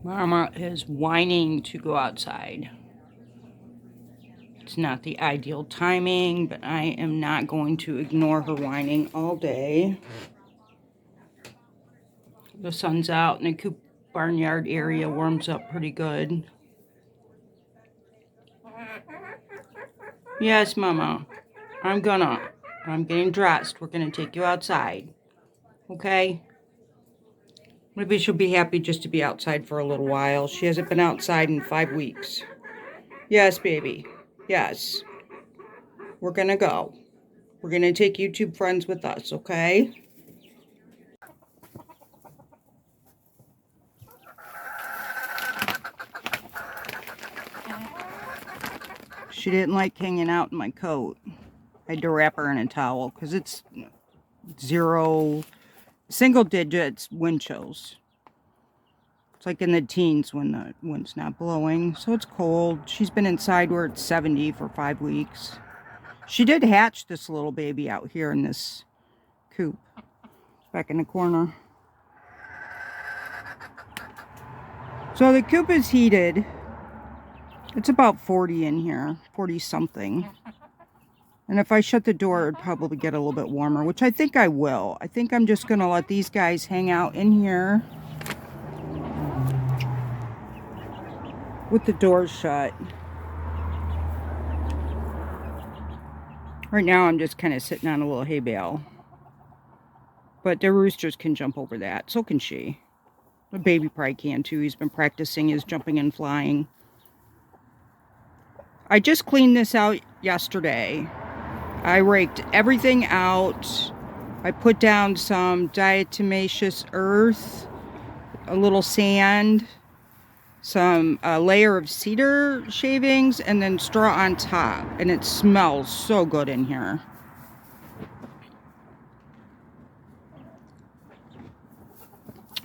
Mama is whining to go outside. It's not the ideal timing, but I am not going to ignore her whining all day. The sun's out and the coop barnyard area warms up pretty good. Yes, Mama. I'm getting dressed. We're gonna take you outside. Okay? Maybe she'll be happy just to be outside for a little while. She hasn't been outside in 5 weeks. Yes, baby. Yes. We're gonna go. We're gonna take YouTube friends with us, okay? She didn't like hanging out in my coat. I had to wrap her in a towel because it's single digits wind chills. It's like in the teens when the wind's not blowing. So it's cold. She's been inside where it's 70 for 5 weeks. She did hatch this little baby out here in this coop. Back in the corner. So the coop is heated. It's about 40 in here. 40 something. And if I shut the door, it would probably get a little bit warmer, which I think I will. I think I'm just going to let these guys hang out in here with the doors shut. Right now, I'm just kind of sitting on a little hay bale. But the roosters can jump over that. So can she. The baby probably can too. He's been practicing his jumping and flying. I just cleaned this out yesterday. I raked everything out. I put down some diatomaceous earth, a little sand, some layer of cedar shavings, and then straw on top. And it smells so good in here.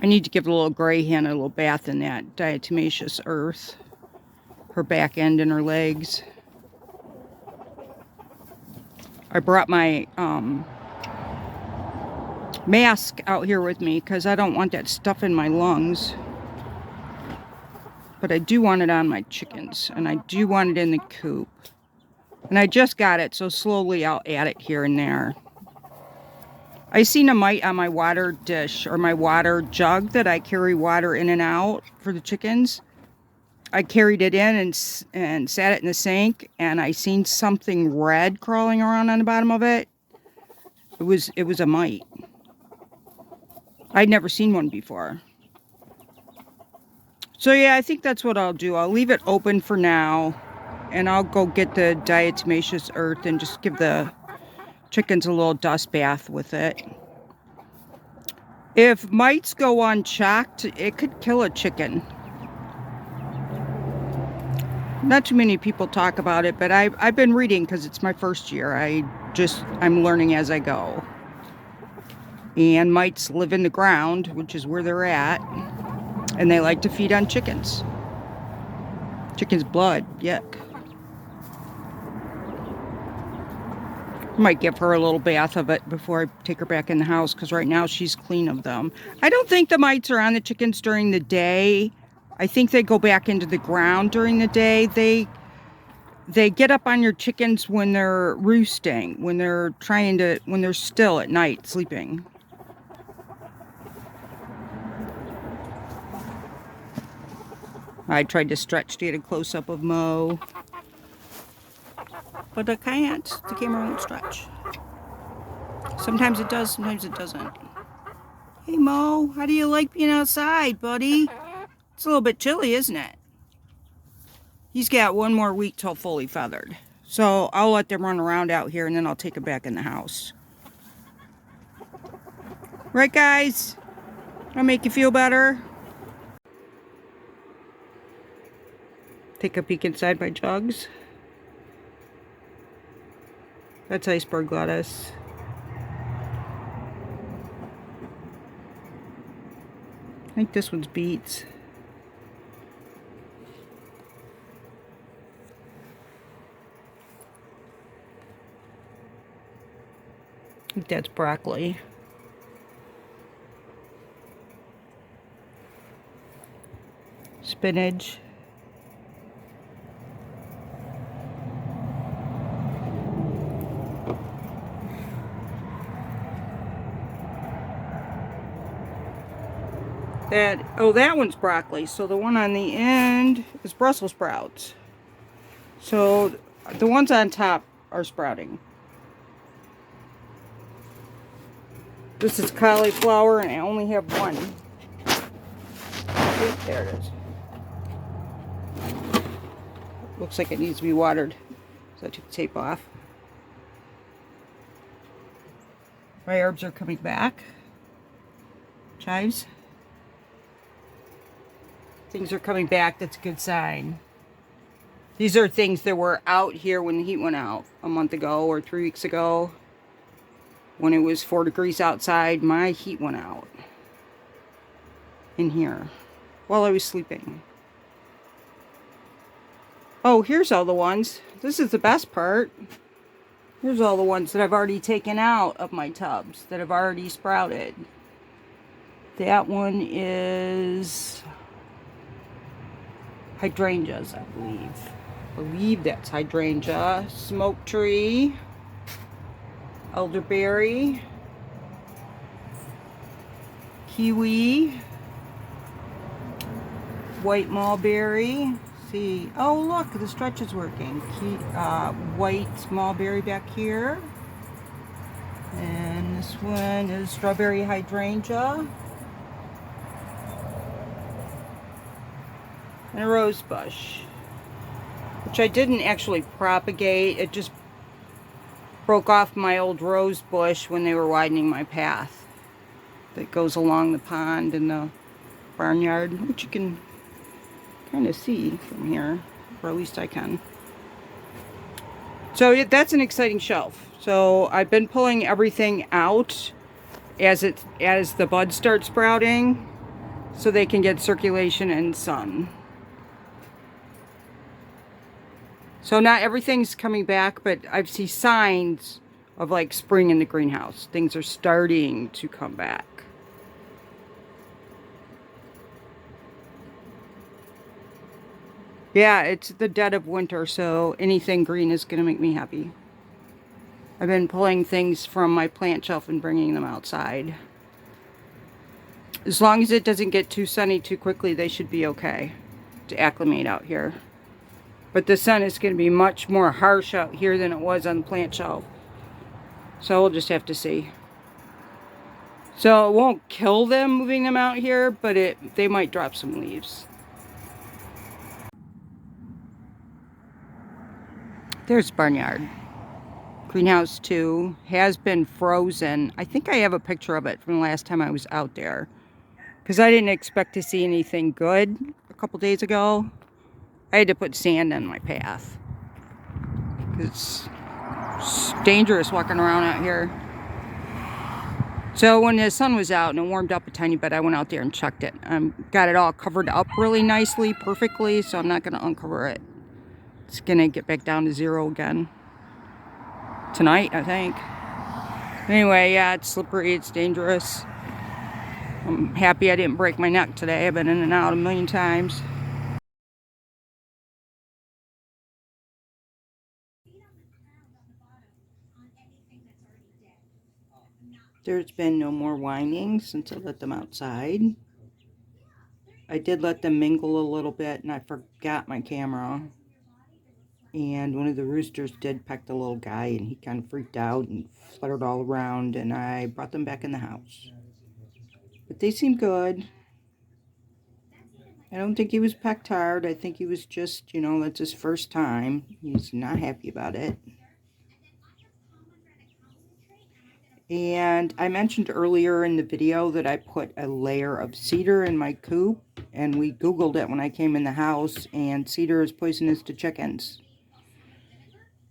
I need to give the little gray hen a little bath in that diatomaceous earth. Her back end and her legs. I brought my mask out here with me because I don't want that stuff in my lungs. But I do want it on my chickens. And I do want it in the coop. And I just got it, so slowly I'll add it here and there. I seen a mite on my water dish or my water jug that I carry water in and out for the chickens. I carried it in and sat it in the sink, and I seen something red crawling around on the bottom of it. It was a mite. I'd never seen one before. So yeah, I think that's what I'll do. I'll leave it open for now, and I'll go get the diatomaceous earth and just give the chickens a little dust bath with it. If mites go unchecked, it could kill a chicken. Not too many people talk about it, but I've been reading because it's my first year. I'm learning as I go. And mites live in the ground, which is where they're at. And they like to feed on chickens. Chicken's blood, yuck. Might give her a little bath of it before I take her back in the house, because right now she's clean of them. I don't think the mites are on the chickens during the day. I think they go back into the ground during the day. They get up on your chickens when they're roosting, when they're still at night sleeping. I tried to stretch to get a close-up of Mo, but I can't. The camera won't stretch. Sometimes it does, sometimes it doesn't. Hey Mo, how do you like being outside, buddy? It's a little bit chilly, isn't it? He's got 1 more week till fully feathered. So I'll let them run around out here and then I'll take them back in the house. Right, guys? That'll make you feel better? Take a peek inside my jugs. That's iceberg lettuce. I think this one's beets. think that's broccoli. Spinach. That one's broccoli. So the one on the end is Brussels sprouts. So the ones on top are sprouting. This is cauliflower, and I only have one. There it is. Looks like it needs to be watered. So I took the tape off. My herbs are coming back. Chives. Things are coming back. That's a good sign. These are things that were out here when the heat went out a month ago or 3 weeks ago. When it was 4 degrees outside, my heat went out in here while I was sleeping. Oh, here's all the ones. This is the best part. Here's all the ones that I've already taken out of my tubs that have already sprouted. That one is hydrangeas, I believe. I believe that's hydrangea. Smoke tree. Elderberry. Kiwi. White mulberry. See. Oh, look, the stretch is working. White mulberry back here. And this one is strawberry hydrangea. And a rose bush, which I didn't actually propagate. It just broke off my old rose bush when they were widening my path that goes along the pond and the barnyard, which you can kind of see from here, or at least I can. So that's an exciting shelf. So I've been pulling everything out as the buds start sprouting, so they can get circulation and sun. So not everything's coming back, but I see signs of like spring in the greenhouse. Things are starting to come back. Yeah, it's the dead of winter, so anything green is going to make me happy. I've been pulling things from my plant shelf and bringing them outside. As long as it doesn't get too sunny too quickly, they should be okay to acclimate out here. But the sun is going to be much more harsh out here than it was on the plant shelf. So we'll just have to see. So it won't kill them moving them out here, but they might drop some leaves. There's barnyard. Greenhouse 2 has been frozen. I think I have a picture of it from the last time I was out there, because I didn't expect to see anything good a couple days ago. I had to put sand on my path. It's dangerous walking around out here. So when the sun was out and it warmed up a tiny bit, I went out there and checked it. Got it all covered up really nicely, perfectly, so I'm not going to uncover it. It's going to get back down to 0 again tonight, I think. Anyway, yeah, it's slippery, it's dangerous. I'm happy I didn't break my neck today. I've been in and out a million times. There's been no more whining since I let them outside. I did let them mingle a little bit, and I forgot my camera. And one of the roosters did peck the little guy, and he kind of freaked out and fluttered all around, and I brought them back in the house. But they seem good. I don't think he was pecked hard. I think he was just, that's his first time. He's not happy about it. And I mentioned earlier in the video that I put a layer of cedar in my coop, and we Googled it when I came in the house, and cedar is poisonous to chickens.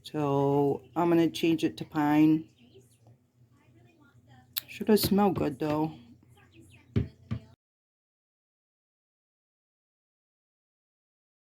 So I'm going to change it to pine. Sure does smell good though.